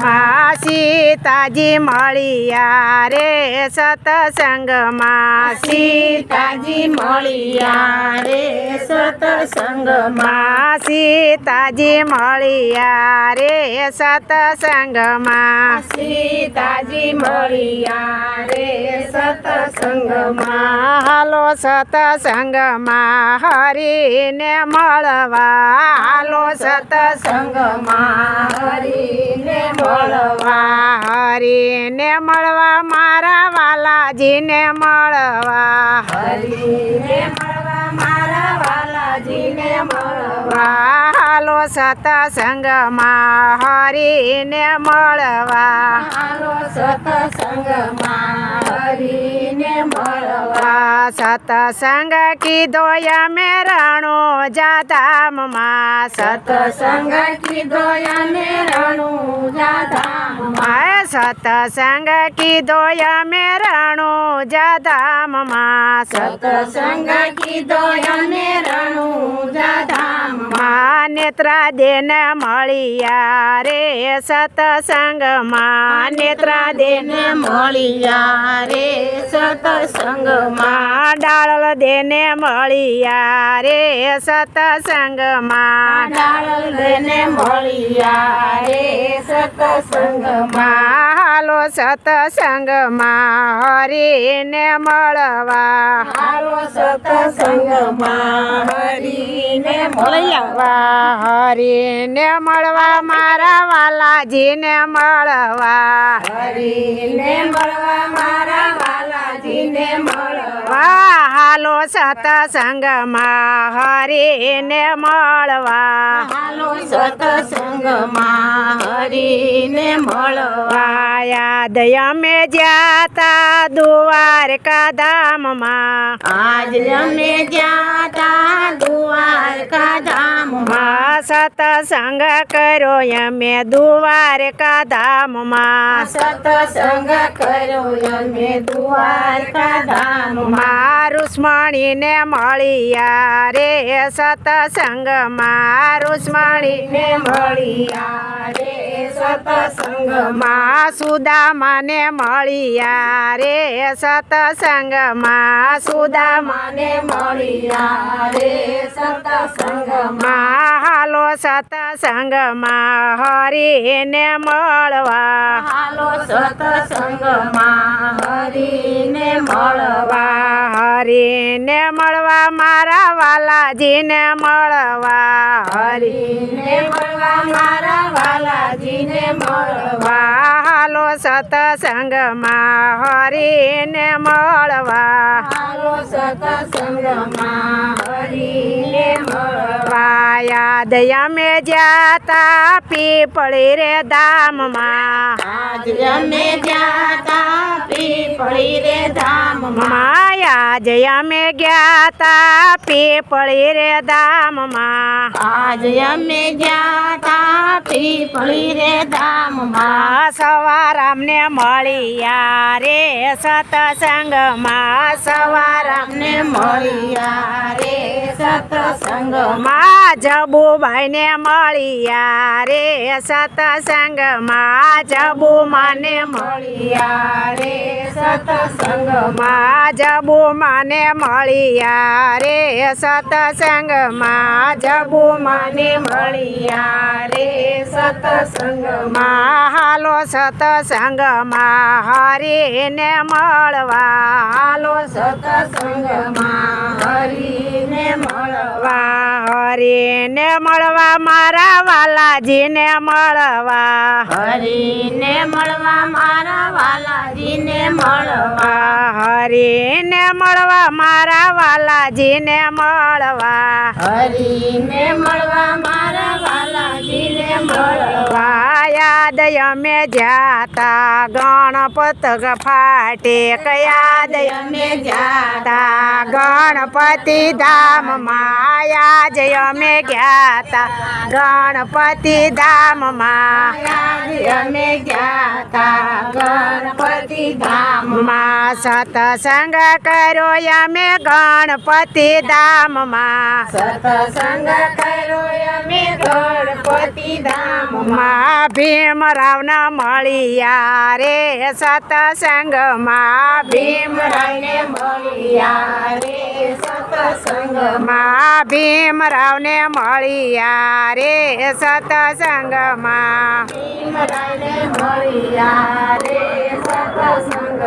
માં સીતાજી મળ્યા રે સતસંગમાં સીતાજી મળ્યા રે સતસંગમાં સીતાજી મળ્યા રે સતસંગમાં સીતાજી મળ્યા રે સતસંગમાં હાલો સતસંગમાં હરીને મળવા હાલો સતસંગમાં હરીને મળવા હરીને મળવા મારા વાલાજીને મળવા હરીને મળવા મારા વાલાજીને મળવા હાલો સતસંગમાં હરીને મળવા હાલો સતસંગમાં હરીને મળવા સતસંગ કીધો અમે રણુજા ધામમાં સતસંગ કીધો અમે રણુજા ધામમાં સતસંગ કીધો અમે રણુજા ધામમાં સતસંગ કીધો અમે રણુજા ધામમાં નેત્રાદેન મળ્યા રે સતસંગમાં નેત્રાદેન મળ્યા રે સતસંગમાં ડાળલ દેને મળ્યા રે સતસંગમાં ડાળલને મળ્યા રે સતસંગમાં હાલો સતસંગમાં હરીને મળવા હાલો સતસંગમાં હરીને મળવા હરીને મળવા મારા વાલાજીને મળવા હરીને મળવા મારા વાલાજીને મળવા હાલો સતસંગમાં હરીને મળવા હાલો સતસંગમાં હરીને મળવા યાદ અમે જાતા દ્વારકા ધામમાં આજ અમે જાતા દ્વારકા ધામમાં સતસંગ કર્યો અમે દ્વારકા ધામમાં સતસંગ કર્યો અમે દ્વારકા ધામમાં રુક્ષ્મણીને મળ્યા રે સતસંગમાં રુક્ષ્મણીને મળ્યા રે સતસંગમાં સુદામાને મળ્યા રે સતસંગમાં સુદામાને મળ્યા રે સતસંગમાં હાલો સતસંગમાં હરીને મળવા હાલો સતસંગમાં હરીને મળવા હરીને મળવા મારા વાલાજીને મળવા હરીને મળવા મારા વાલાજીને મળવા હાલો સતસંગમાં હરીને મળવા હાલો સતસંગમાં હરીને મળવા યાદ અમે જાતા પીપળી રે ધામમાં આજ અમે જાતા પીપળી રે ધામમાં યાદ અમે ગ્યાતા પીપળી રે ધામમાં આજ અમે જાતા પીપળી રે ધામમાં સવારામને મળ્યા રે સતસંગમાં સવારામને મળ્યા રે સતસંગમાં જબુભાઈને મળ્યા રે સતસંગમાં જબુમાને મળ્યા રે સતસંગમાં જબુમાને મળ્યા રે સતસંગમાં જબુમાને મળ્યા રે સતસંગમાં હાલો સતસંગમાં હરીને મળવા હાલો સતસંગમાં હરીને મળવા હરીને મળવા મારા વાલાજીને મળવા હરીને મળવા મારા વાલાજીને મળવા હરીને મળવા મારા વાલાજીને મળવા હરીને મળવા મારા વાલાજીને મળવા યાદ અમે જાતા ગણપત ફાટે યાદ અમે જાતા ગણપતિ ધામમાં યાદ અમે ગ્યાતા ગણપતિ ધામમાં અમે જાતા ગણપતિ ધામમાં સતસંગ કર્યો અમે ગણપતિ ધામમાં સતસંગ કર્યો અમે ગણપતિ ધામમાં ભીમરાવના મળ્યા રે સતસંગમાં ભીમરાવને મળ્યા રે સતસંગમાં ભીમરાવને મળ્યા રે સતસંગમાં ભીમરાવને મળ્યા રે સતસંગ